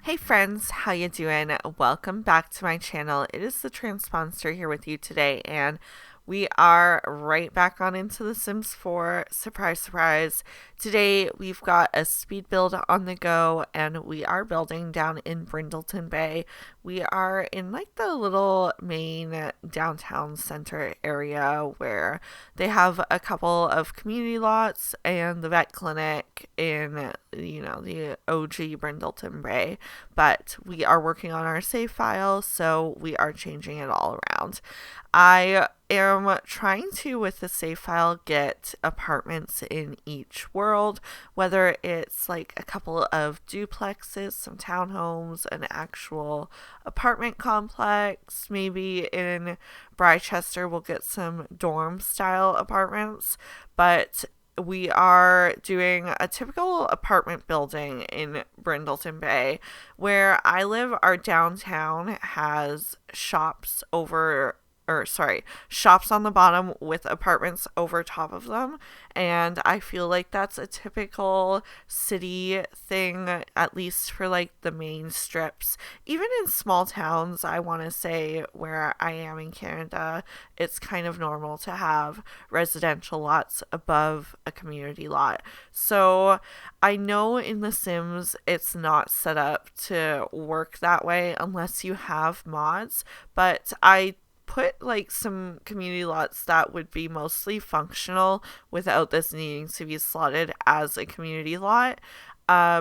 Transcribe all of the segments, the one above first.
Hey friends, how you doing? Welcome back to my channel. It is TheTranspondster here with you today, and we are right back on into The Sims 4. Surprise, surprise. Today we've got a speed build on the go, and we are building down in Brindleton Bay. We are in like the little main downtown center area where they have a couple of community lots and the vet clinic in, the OG Brindleton Bay. But we are working on our save file, so we are changing it all around. I am trying to, with the save file, get apartments in each world, whether it's like a couple of duplexes, some townhomes, an actual apartment complex. Maybe in Brychester we'll get some dorm style apartments, but we are doing a typical apartment building in Brindleton Bay. Where I live, our downtown has shops on the bottom with apartments over top of them. And I feel like that's a typical city thing, at least for like the main strips. Even in small towns, I want to say where I am in Canada, it's kind of normal to have residential lots above a community lot. So I know in The Sims it's not set up to work that way unless you have mods, but I put like some community lots that would be mostly functional without this needing to be slotted as a community lot.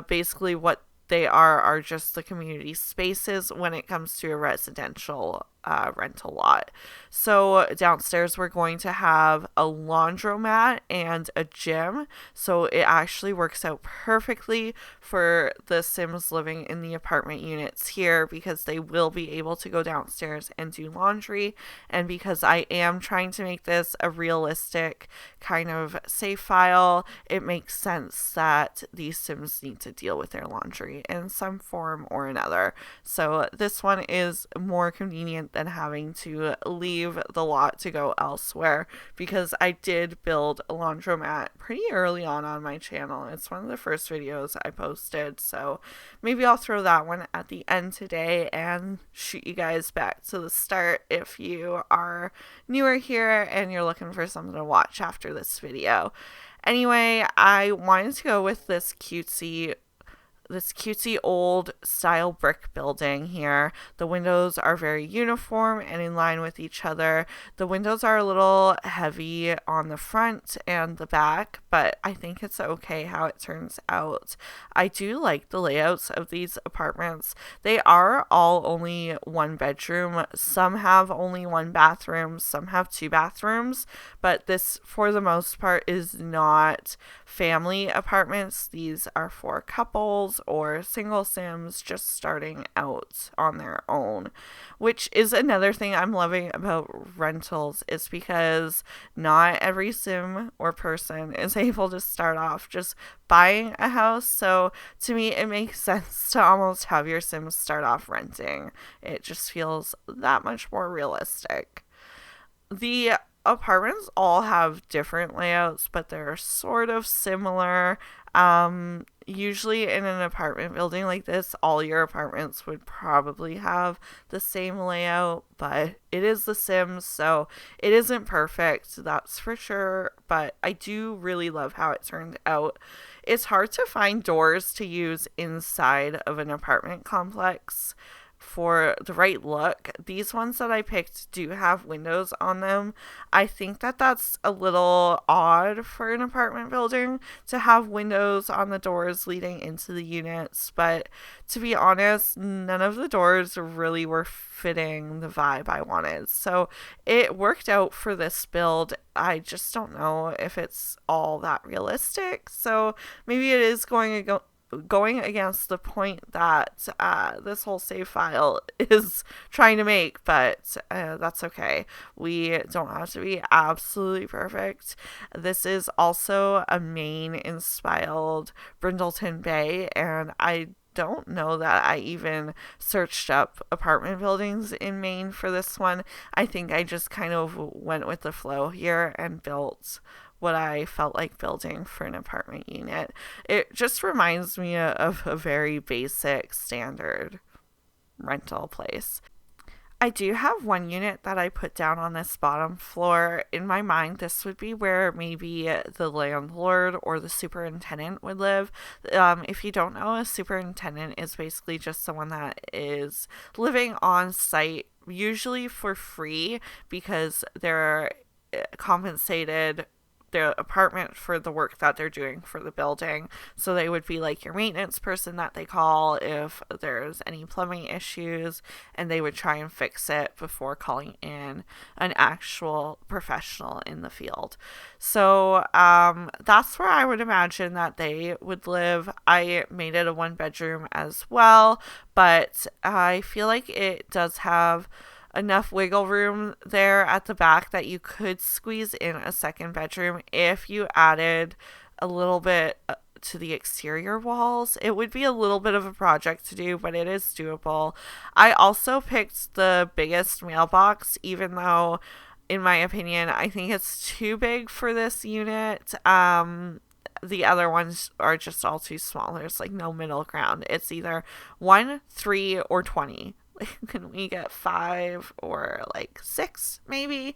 Basically what they are just the community spaces when it comes to a residential rental lot. So downstairs we're going to have a laundromat and a gym, so it actually works out perfectly for the Sims living in the apartment units here, because they will be able to go downstairs and do laundry. And because I am trying to make this a realistic kind of save file, it makes sense that these Sims need to deal with their laundry in some form or another. So this one is more convenient than having to leave the lot to go elsewhere, because I did build a laundromat pretty early on my channel. It's one of the first videos I posted, so maybe I'll throw that one at the end today and shoot you guys back to the start if you are newer here and you're looking for something to watch after this video. Anyway, I wanted to go with this cutesy old style brick building here. The windows are very uniform and in line with each other. The windows are a little heavy on the front and the back, but I think it's okay how it turns out. I do like the layouts of these apartments. They are all only one bedroom. Some have only one bathroom, some have two bathrooms, but this for the most part is not family apartments. These are for couples or single Sims just starting out on their own, which is another thing I'm loving about rentals, is because not every Sim or person is able to start off just buying a house. So to me, it makes sense to almost have your Sims start off renting. It just feels that much more realistic. The apartments all have different layouts, but they're sort of similar. Usually in an apartment building like this, all your apartments would probably have the same layout, but it is The Sims, so it isn't perfect, that's for sure, but I do really love how it turned out. It's hard to find doors to use inside of an apartment complex for the right look. These ones that I picked do have windows on them. I think that that's a little odd for an apartment building to have windows on the doors leading into the units, but to be honest, none of the doors really were fitting the vibe I wanted. So it worked out for this build. I just don't know if it's all that realistic. So maybe it is going against the point that this whole save file is trying to make, but that's okay. We don't have to be absolutely perfect. This is also a Maine inspired Brindleton Bay, and I don't know that I even searched up apartment buildings in Maine for this one. I think I just kind of went with the flow here and built what I felt like building for an apartment unit. It just reminds me of a very basic standard rental place. I do have one unit that I put down on this bottom floor. In my mind, this would be where maybe the landlord or the superintendent would live. If you don't know, a superintendent is basically just someone that is living on site, usually for free, because they're compensated their apartment for the work that they're doing for the building. So they would be like your maintenance person that they call if there's any plumbing issues, and they would try and fix it before calling in an actual professional in the field. So that's where I would imagine that they would live. I made it a 1 bedroom as well, but I feel like it does have enough wiggle room there at the back that you could squeeze in a 2nd bedroom if you added a little bit to the exterior walls. It would be a little bit of a project to do, but it is doable. I also picked the biggest mailbox, even though, in my opinion, I think it's too big for this unit. The other ones are just all too small. There's like no middle ground. It's either 1, 3, or 20. Can we get 5 or like 6 maybe?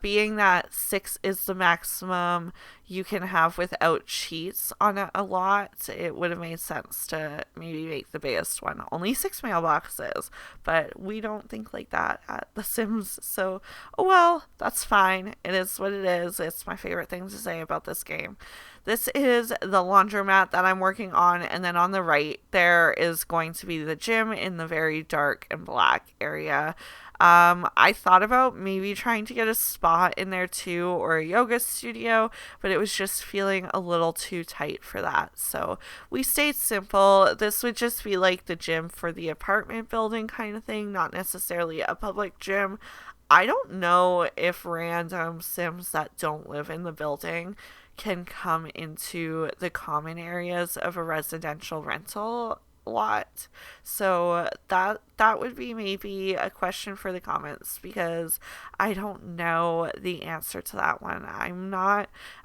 Being that 6 is the maximum you can have without sheets on it a lot, it would have made sense to maybe make the biggest one only 6 mailboxes, but we don't think like that at The Sims, so oh well, that's fine. It is what it is. It's my favorite thing to say about this game. This is the laundromat that I'm working on, and then on the right there is going to be the gym in the very dark and black area. I thought about maybe trying to get a spa in there too, or a yoga studio, but it was just feeling a little too tight for that. So we stayed simple. This would just be like the gym for the apartment building kind of thing, not necessarily a public gym. I don't know if random Sims that don't live in the building can come into the common areas of a residential rental lot. So that would be maybe a question for the comments, because I don't know the answer to that one. I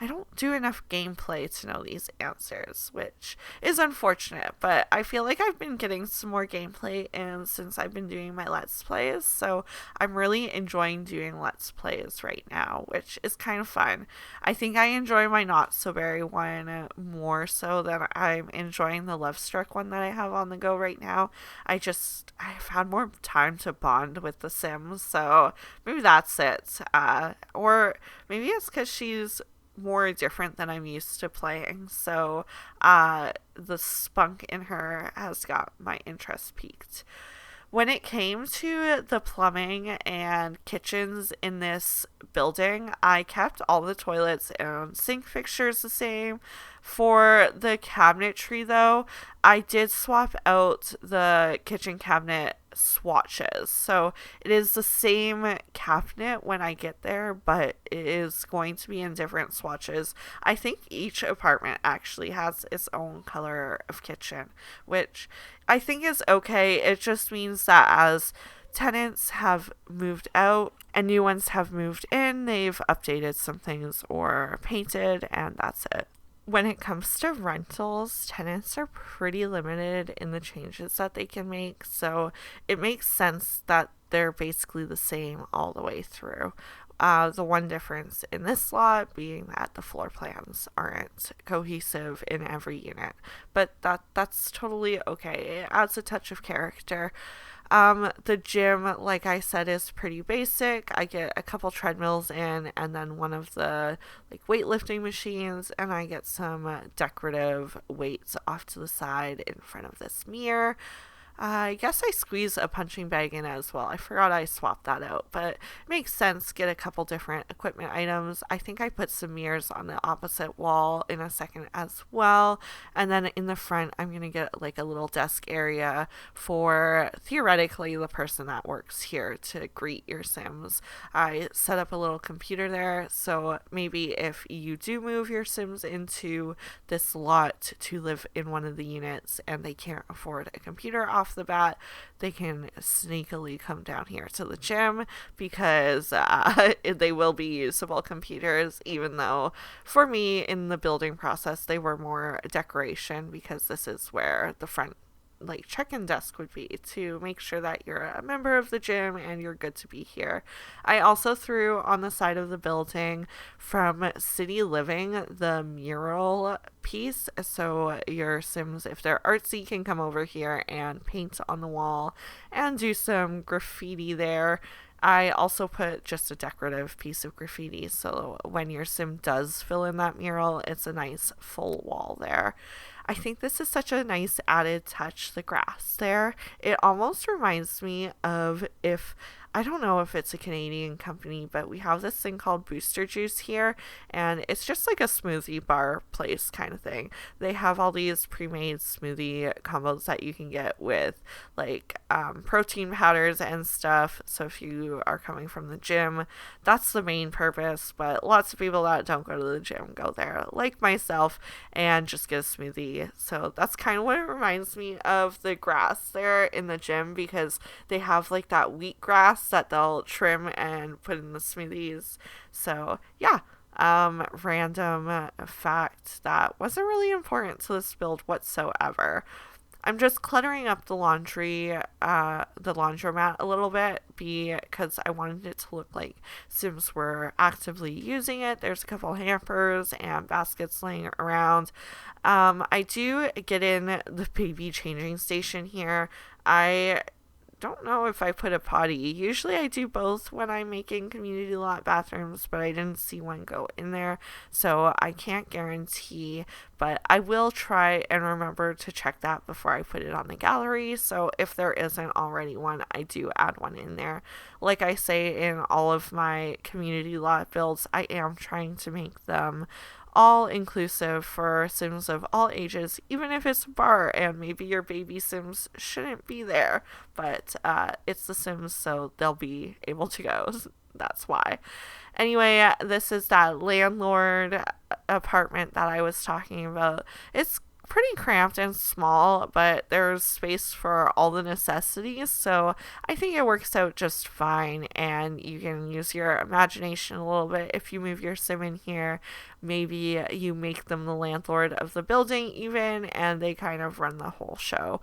don't do enough gameplay to know these answers, which is unfortunate, but I feel like I've been getting some more gameplay in since I've been doing my Let's Plays, so I'm really enjoying doing Let's Plays right now, which is kind of fun. I think I enjoy my Not So Berry one more so than I'm enjoying the Lovestruck one that I have on the go right now. I've had more time to bond with the Sims, so maybe that's it. Or maybe it's because she's more different than I'm used to playing, so the spunk in her has got my interest piqued. When it came to the plumbing and kitchens in this building, I kept all the toilets and sink fixtures the same. For the cabinetry, though, I did swap out the kitchen cabinet swatches. So it is the same cabinet when I get there, but it is going to be in different swatches. I think each apartment actually has its own color of kitchen, which I think is okay. It just means that as tenants have moved out and new ones have moved in, they've updated some things or painted, and that's it. When it comes to rentals, tenants are pretty limited in the changes that they can make, so it makes sense that they're basically the same all the way through. The one difference in this lot being that the floor plans aren't cohesive in every unit, but that's totally okay. It adds a touch of character. The gym, like I said, is pretty basic. I get a couple treadmills in, and then one of the like weightlifting machines, and I get some decorative weights off to the side in front of this mirror. I guess I squeeze a punching bag in as well. I forgot I swapped that out, but it makes sense. Get a couple different equipment items. I think I put some mirrors on the opposite wall in a second as well. And then in the front, I'm going to get like a little desk area for theoretically the person that works here to greet your Sims. I set up a little computer there, so maybe if you do move your Sims into this lot to live in one of the units and they can't afford a computer off the bat, they can sneakily come down here to the gym because they will be usable computers, even though for me in the building process they were more decoration, because this is where the front like check-in desk would be to make sure that you're a member of the gym and you're good to be here. I also threw on the side of the building from City Living the mural piece, so your Sims, if they're artsy, can come over here and paint on the wall and do some graffiti there. I also put just a decorative piece of graffiti, so when your Sim does fill in that mural, it's a nice full wall there. I think this is such a nice added touch, the grass there. It almost reminds me of, if I don't know if it's a Canadian company, but we have this thing called Booster Juice here, and it's just like a smoothie bar place kind of thing. They have all these pre-made smoothie combos that you can get with like protein powders and stuff. So if you are coming from the gym, that's the main purpose, but lots of people that don't go to the gym go there, like myself, and just get a smoothie. So that's kind of what it reminds me of, the grass there in the gym, because they have like that wheatgrass that they'll trim and put in the smoothies. So yeah, random fact that wasn't really important to this build whatsoever. I'm just cluttering up the laundromat a little bit because I wanted it to look like Sims were actively using it. There's a couple hampers and baskets laying around. I do get in the baby changing station here. I don't know if I put a potty. Usually I do both when I'm making community lot bathrooms, but I didn't see one go in there, so I can't guarantee, but I will try and remember to check that before I put it on the gallery. So if there isn't already one, I do add one in there. Like I say in all of my community lot builds, I am trying to make them all inclusive for Sims of all ages, even if it's a bar and maybe your baby Sims shouldn't be there, but it's the Sims, so they'll be able to go. That's why. Anyway, this is that landlord apartment that I was talking about. It's pretty cramped and small, but there's space for all the necessities, so I think it works out just fine, and you can use your imagination a little bit. If you move your Sim in here, maybe you make them the landlord of the building even, and they kind of run the whole show.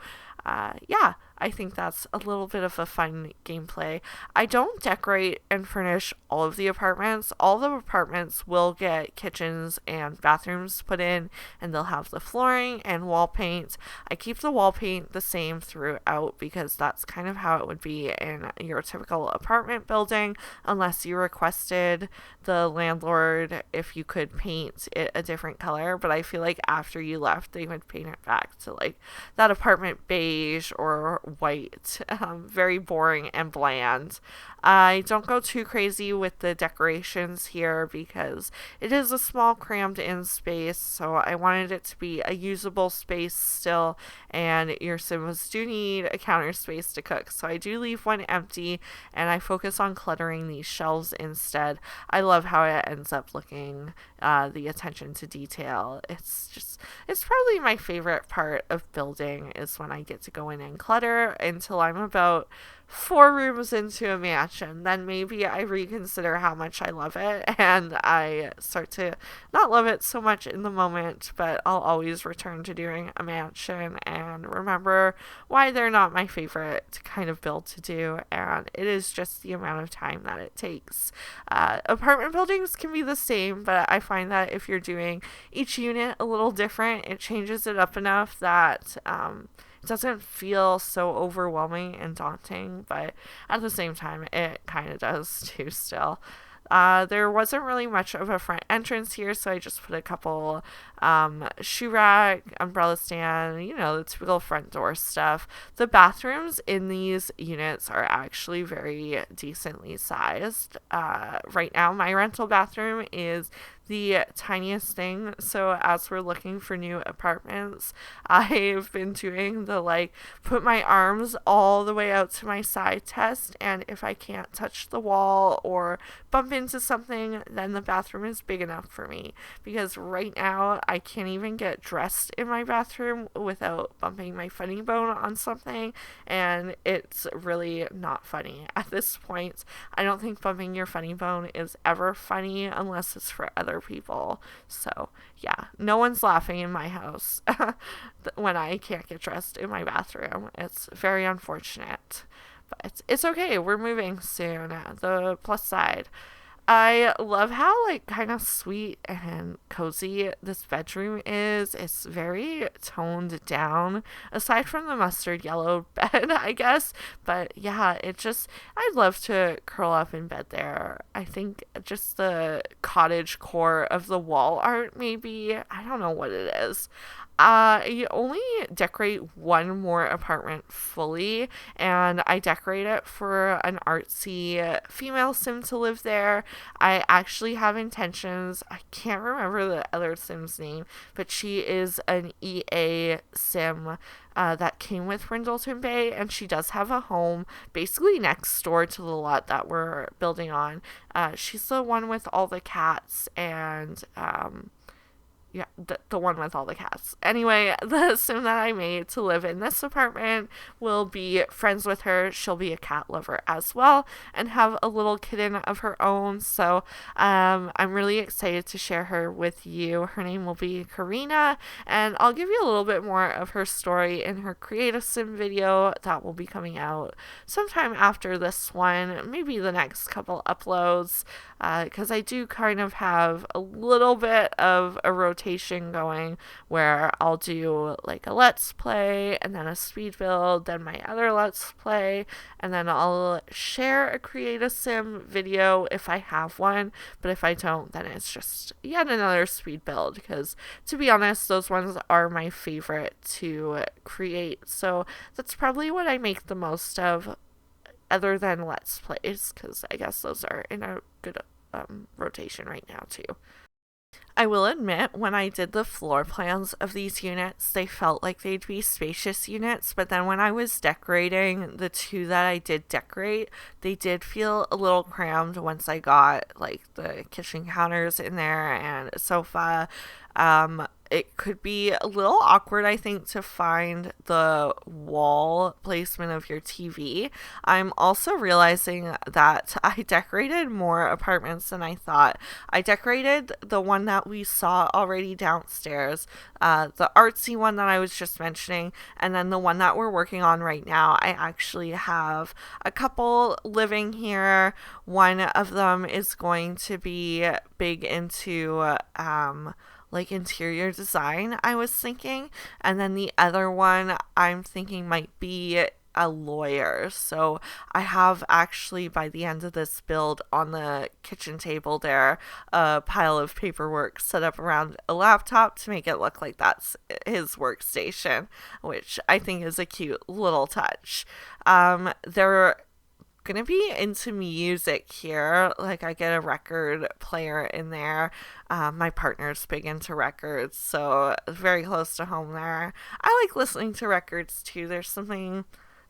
Yeah, I think that's a little bit of a fun gameplay. I don't decorate and furnish all of the apartments. All the apartments will get kitchens and bathrooms put in, and they'll have the flooring and wall paint. I keep the wall paint the same throughout because that's kind of how it would be in your typical apartment building, unless you requested the landlord if you could paint it a different color. But I feel like after you left, they would paint it back to like that apartment beige or white. Very boring and bland. I don't go too crazy with the decorations here because it is a small crammed in space, so I wanted it to be a usable space still, and your Sims do need a counter space to cook, so I do leave one empty and I focus on cluttering these shelves instead. I love how it ends up looking, the attention to detail. It's probably my favorite part of building is when I get to go in and clutter until I'm about 4 rooms into a mansion. Then maybe I reconsider how much I love it, and I start to not love it so much in the moment, but I'll always return to doing a mansion and remember why they're not my favorite kind of build to do, and it is just the amount of time that it takes. Apartment buildings can be the same, but I find that if you're doing each unit a little different, it changes it up enough that it doesn't feel so overwhelming and daunting, but at the same time, it kind of does too still. There wasn't really much of a front entrance here, so I just put a couple shoe rack, umbrella stand, the typical front door stuff. The bathrooms in these units are actually very decently sized. Right now, my rental bathroom is the tiniest thing. So as we're looking for new apartments, I've been doing the like put my arms all the way out to my side test, and if I can't touch the wall or bump into something, then the bathroom is big enough for me. Because right now I can't even get dressed in my bathroom without bumping my funny bone on something, and it's really not funny at this point. I don't think bumping your funny bone is ever funny unless it's for other people. So yeah, no one's laughing in my house when I can't get dressed in my bathroom. It's very unfortunate, but it's okay. We're moving soon. The plus side, I love how like kind of sweet and cozy this bedroom is. It's very toned down, aside from the mustard yellow bed, I guess. But yeah, I'd love to curl up in bed there. I think just the cottage core of the wall art, maybe. I don't know what it is. You only decorate one more apartment fully, and I decorate it for an artsy female sim to live there. I actually have intentions. I can't remember the other sim's name, but she is an EA sim that came with Brindleton Bay, and she does have a home basically next door to the lot that we're building on. She's the one with all the cats and yeah, the one with all the cats. Anyway, the sim that I made to live in this apartment will be friends with her. She'll be a cat lover as well and have a little kitten of her own. So I'm really excited to share her with you. Her name will be Karina, and I'll give you a little bit more of her story in her Create a Sim video that will be coming out sometime after this one, maybe the next couple uploads, because I do kind of have a little bit of a rotation going where I'll do like a let's play and then a speed build, then my other let's play, and then I'll share a Create a Sim video if I have one, but if I don't, then it's just yet another speed build, because to be honest, those ones are my favorite to create, so that's probably what I make the most of other than let's plays, because I guess those are in a good rotation right now too. I will admit, when I did the floor plans of these units, they felt like they'd be spacious units, but then when I was decorating the two that I did decorate, they did feel a little crammed once I got like the kitchen counters in there and a sofa. It could be a little awkward, I think, to find the wall placement of your TV. I'm also realizing that I decorated more apartments than I thought. I decorated the one that we saw already downstairs, the artsy one that I was just mentioning, and then the one that we're working on right now. I actually have a couple living here. One of them is going to be big into like interior design, I was thinking, and then the other one I'm thinking might be a lawyer. So I have actually, by the end of this build, on the kitchen table there, a pile of paperwork set up around a laptop to make it look like that's his workstation, which I think is a cute little touch. They're gonna be into music here. Like, I get a record player in there. My partner's big into records, so very close to home there. I like listening to records too. There's something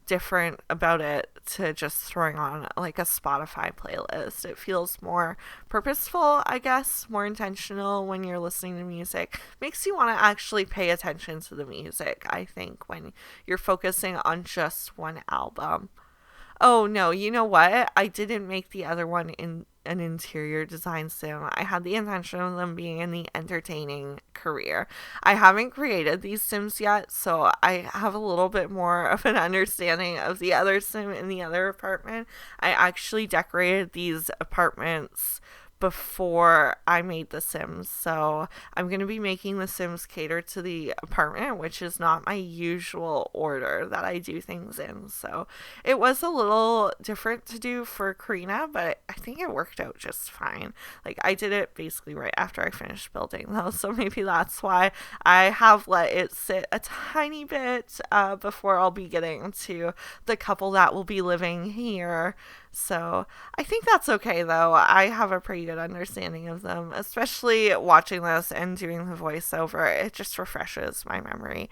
different about it to just throwing on like a Spotify playlist. It feels more purposeful, I guess, more intentional when you're listening to music. Makes you want to actually pay attention to the music, I think, when you're focusing on just one album. Oh no, you know what? I didn't make the other one in an interior design sim. I had the intention of them being in the entertaining career. I haven't created these sims yet, so I have a little bit more of an understanding of the other sim in the other apartment. I actually decorated these apartments before I made the Sims, so I'm going to be making the Sims cater to the apartment, which is not my usual order that I do things in. So it was a little different to do for Karina, but I think it worked out just fine. Like, I did it basically right after I finished building though, so maybe that's why I have let it sit a tiny bit before I'll be getting to the couple that will be living here. So I think that's okay though. I have a pretty good understanding of them, especially watching this and doing the voiceover. It just refreshes my memory.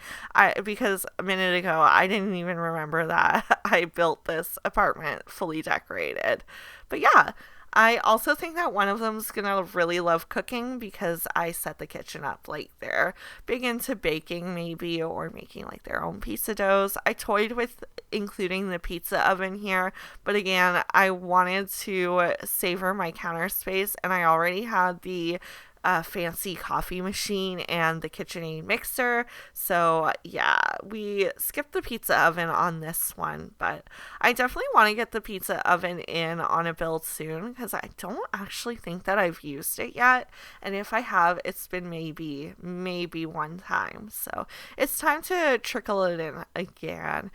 Because a minute ago I didn't even remember that I built this apartment fully decorated. But yeah, I also think that one of them's gonna really love cooking because I set the kitchen up like they're big into baking, maybe, or making like their own pizza doughs. I toyed with including the pizza oven here, but again, I wanted to savor my counter space, and I already had the fancy coffee machine and the KitchenAid mixer. So yeah, we skipped the pizza oven on this one, but I definitely want to get the pizza oven in on a build soon because I don't actually think that I've used it yet. And if I have, it's been maybe one time. So it's time to trickle it in again.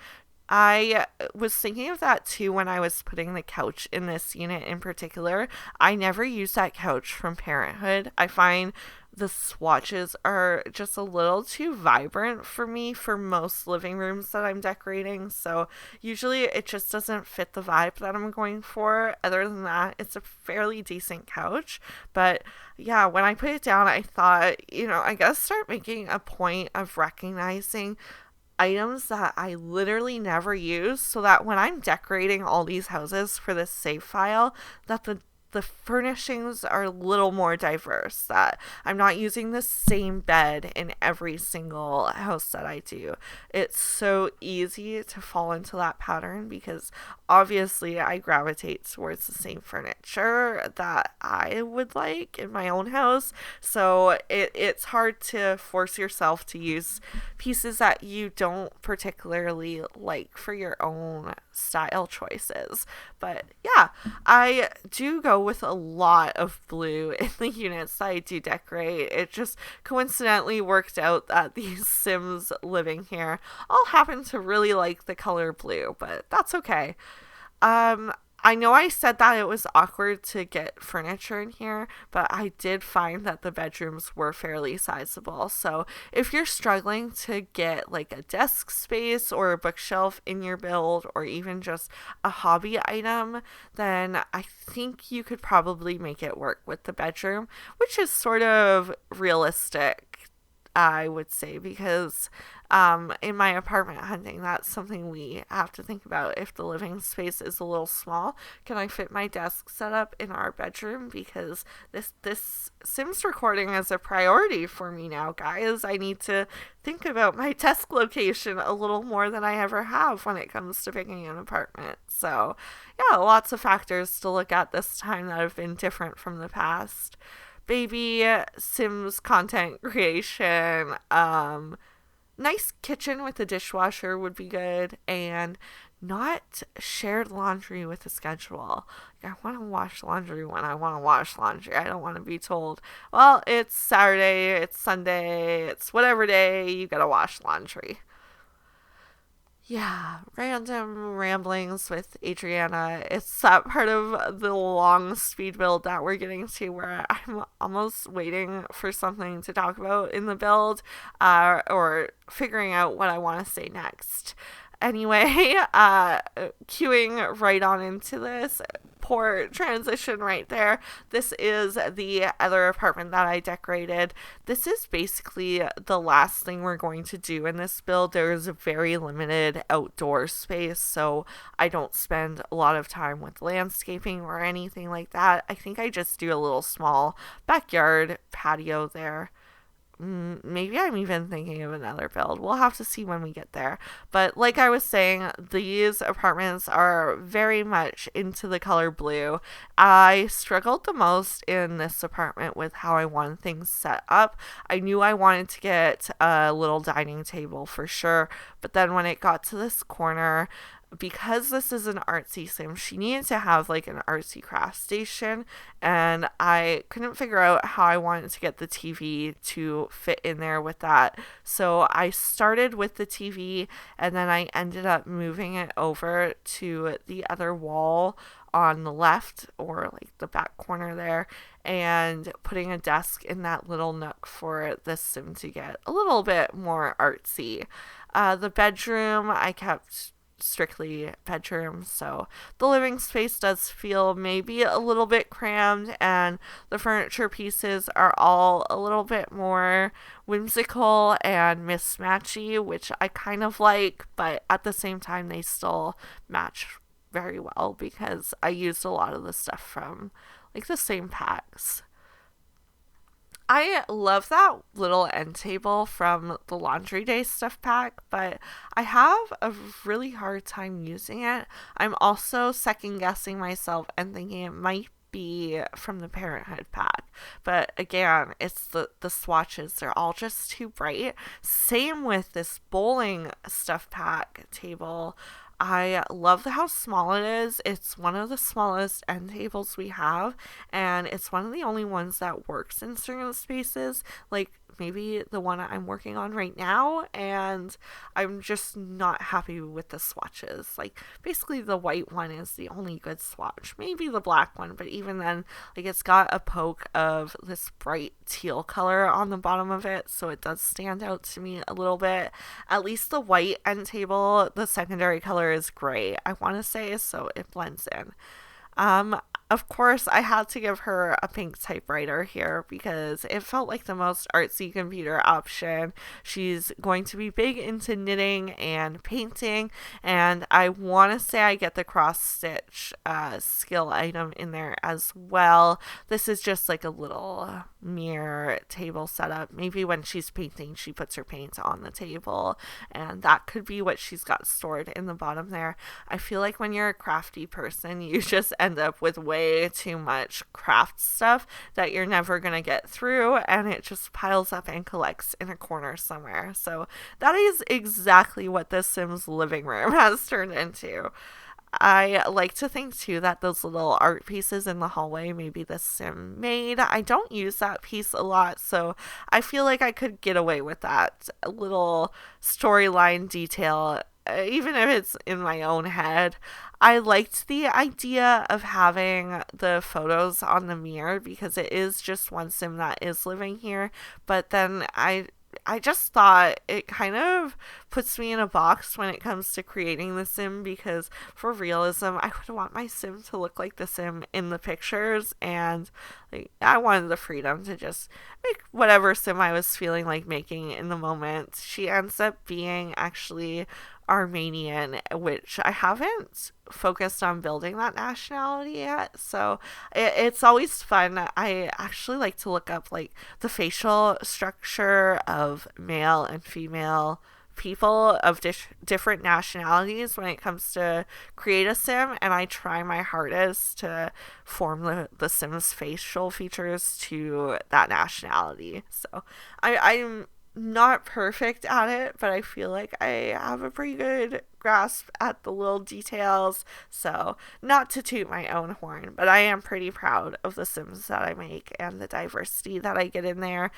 I was thinking of that too when I was putting the couch in this unit in particular. I never use that couch from Parenthood. I find the swatches are just a little too vibrant for me for most living rooms that I'm decorating. So usually it just doesn't fit the vibe that I'm going for. Other than that, it's a fairly decent couch. But yeah, when I put it down, I thought, I gotta start making a point of recognizing items that I literally never use so that when I'm decorating all these houses for this save file, that the furnishings are a little more diverse, that I'm not using the same bed in every single house that I do. It's so easy to fall into that pattern because obviously I gravitate towards the same furniture that I would like in my own house. So it's hard to force yourself to use pieces that you don't particularly like for your own style choices. But yeah, I do go with a lot of blue in the units that I do decorate. It just coincidentally worked out that these Sims living here all happen to really like the color blue, but that's okay. I know I said that it was awkward to get furniture in here, but I did find that the bedrooms were fairly sizable. So if you're struggling to get like a desk space or a bookshelf in your build, or even just a hobby item, then I think you could probably make it work with the bedroom, which is sort of realistic, I would say, because in my apartment hunting, that's something we have to think about. If the living space is a little small, can I fit my desk setup in our bedroom? Because this Sims recording is a priority for me now, guys. I need to think about my desk location a little more than I ever have when it comes to picking an apartment. So yeah, lots of factors to look at this time that have been different from the past. Baby Sims content creation, nice kitchen with a dishwasher would be good, and not shared laundry with a schedule. I want to wash laundry when I want to wash laundry. I don't want to be told, well, it's Saturday, it's Sunday, it's whatever day, you gotta wash laundry. Yeah, random ramblings with Adriana. It's that part of the long speed build that we're getting to where I'm almost waiting for something to talk about in the build, or figuring out what I want to say next. Anyway, queuing right on into this. Poor transition right there. This is the other apartment that I decorated. This is basically the last thing we're going to do in this build. There's a very limited outdoor space, so I don't spend a lot of time with landscaping or anything like that. I think I just do a little small backyard patio there. Maybe I'm even thinking of another build. We'll have to see when we get there. But like I was saying, these apartments are very much into the color blue. I struggled the most in this apartment with how I wanted things set up. I knew I wanted to get a little dining table for sure, but then when it got to this corner, because this is an artsy sim, she needed to have like an artsy craft station, and I couldn't figure out how I wanted to get the TV to fit in there with that. So I started with the TV, and then I ended up moving it over to the other wall on the left, or like the back corner there, and putting a desk in that little nook for the sim to get a little bit more artsy. The bedroom I kept strictly bedroom, so the living space does feel maybe a little bit crammed, and the furniture pieces are all a little bit more whimsical and mismatchy, which I kind of like, but at the same time they still match very well because I used a lot of the stuff from like the same packs. I love that little end table from the Laundry Day stuff pack, but I have a really hard time using it. I'm also second guessing myself and thinking it might be from the Parenthood pack. But again, it's the swatches, they're all just too bright. Same with this bowling stuff pack table. I love how small it is. It's one of the smallest end tables we have, and it's one of the only ones that works in certain spaces, like maybe the one I'm working on right now, and I'm just not happy with the swatches. Like, basically the white one is the only good swatch, maybe the black one, but even then, like, it's got a poke of this bright teal color on the bottom of it, so it does stand out to me a little bit. At least the white end table, the secondary color is gray, I want to say, so it blends in. Of course, I had to give her a pink typewriter here because it felt like the most artsy computer option. She's going to be big into knitting and painting, and I want to say I get the cross stitch skill item in there as well. This is just like a little mirror table setup. Maybe when she's painting, she puts her paint on the table, and that could be what she's got stored in the bottom there. I feel like when you're a crafty person, you just end up with way too much craft stuff that you're never going to get through, and it just piles up and collects in a corner somewhere. So that is exactly what this Sims living room has turned into. I like to think too that those little art pieces in the hallway maybe the Sim made. I don't use that piece a lot, so I feel like I could get away with that little storyline detail, even if it's in my own head. I liked the idea of having the photos on the mirror because it is just one Sim that is living here, but then I just thought it kind of puts me in a box when it comes to creating the Sim, because for realism, I would want my Sim to look like the Sim in the pictures, and like I wanted the freedom to just make whatever Sim I was feeling like making in the moment. She ends up being actually Armenian, which I haven't focused on building that nationality yet, so it's always fun. I actually like to look up like the facial structure of male and female people of different nationalities when it comes to create a Sim, and I try my hardest to form the Sim's facial features to that nationality. So I'm not perfect at it, but I feel like I have a pretty good grasp at the little details. So, not to toot my own horn, but I am pretty proud of the Sims that I make and the diversity that I get in there.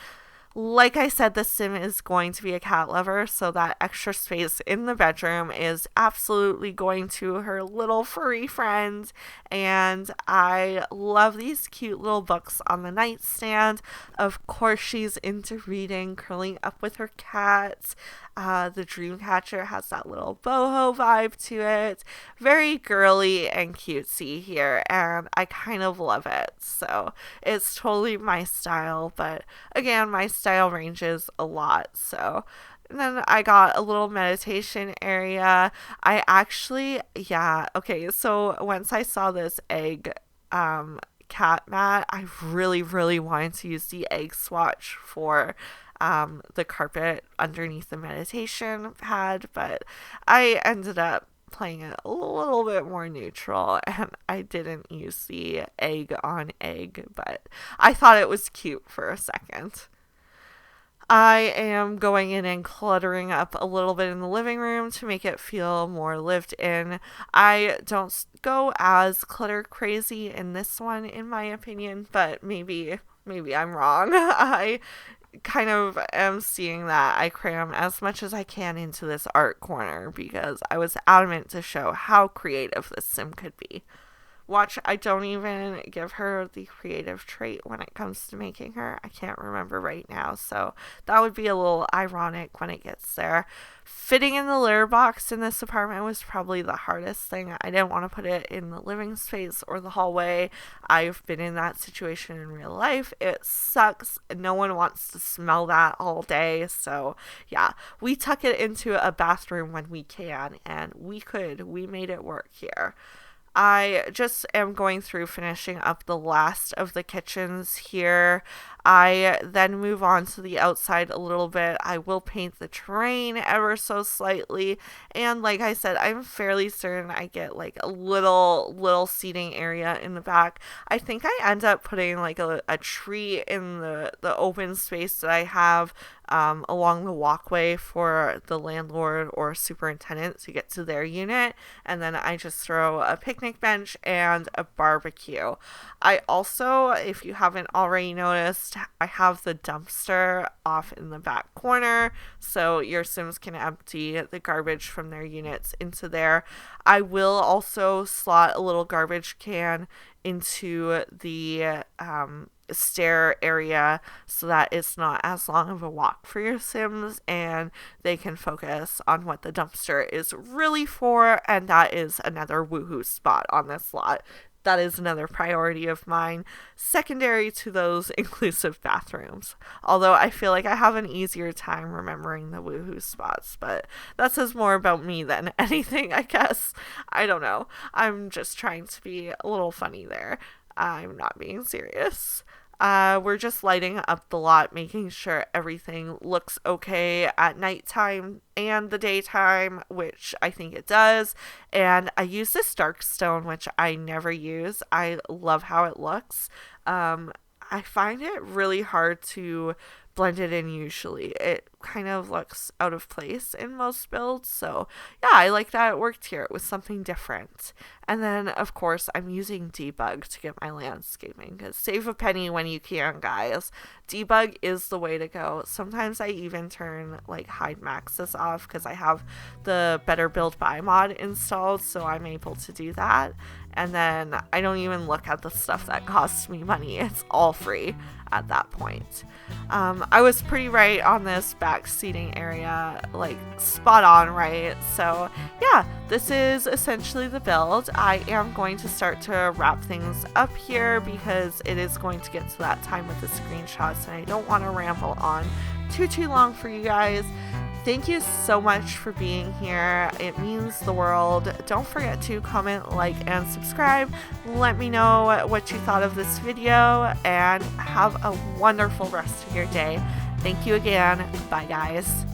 Like I said, the Sim is going to be a cat lover, so that extra space in the bedroom is absolutely going to her little furry friend. And I love these cute little books on the nightstand. Of course, she's into reading, curling up with her cats. The Dreamcatcher has that little boho vibe to it. Very girly and cutesy here, and I kind of love it. So it's totally my style, but again, my style ranges a lot. So and then I got a little meditation area. I actually, yeah, okay, so once I saw this egg cat mat, I really, really wanted to use the egg swatch for the carpet underneath the meditation pad, but I ended up playing it a little bit more neutral, and I didn't use the egg on egg, but I thought it was cute for a second. I am going in and cluttering up a little bit in the living room to make it feel more lived in. I don't go as clutter crazy in this one, in my opinion, but maybe I'm wrong. I kind of am seeing that I cram as much as I can into this art corner because I was adamant to show how creative this Sim could be. Watch, I don't even give her the creative trait when it comes to making her. I can't remember right now, so that would be a little ironic when it gets there. Fitting in the litter box in this apartment was probably the hardest thing. I didn't want to put it in the living space or the hallway. I've been in that situation in real life. It sucks. No one wants to smell that all day. So yeah, we tuck it into a bathroom when we can, and we made it work here. I just am going through finishing up the last of the kitchens here. I then move on to the outside a little bit. I will paint the terrain ever so slightly. And like I said, I'm fairly certain I get like a little seating area in the back. I think I end up putting like a tree in the open space that I have along the walkway for the landlord or superintendent to get to their unit. And then I just throw a picnic bench and a barbecue. I also, if you haven't already noticed, I have the dumpster off in the back corner, so your Sims can empty the garbage from their units into there. I will also slot a little garbage can into the stair area so that it's not as long of a walk for your Sims and they can focus on what the dumpster is really for, and that is another woohoo spot on this lot. That is another priority of mine, secondary to those inclusive bathrooms. Although I feel like I have an easier time remembering the woohoo spots, but that says more about me than anything, I guess. I don't know. I'm just trying to be a little funny there. I'm not being serious. We're just lighting up the lot, making sure everything looks okay at nighttime and the daytime, which I think it does. And I use this dark stone, which I never use. I love how it looks. I find it really hard to blend it in usually. It kind of looks out of place in most builds. So yeah, I like that it worked here. It was something different. And then of course I'm using debug to get my landscaping, because save a penny when you can, guys. Debug is the way to go. Sometimes I even turn like hide maxes off because I have the Better Build Buy mod installed, so I'm able to do that. And then I don't even look at the stuff that costs me money. It's all free at that point. I was pretty right on this back seating area, like spot on right. So yeah, this is essentially the build. I am going to start to wrap things up here because it is going to get to that time with the screenshots and I don't want to ramble on too long for you guys. Thank you so much for being here. It means the world. Don't forget to comment, like, and subscribe. Let me know what you thought of this video, and have a wonderful rest of your day. Thank you again. Bye, guys.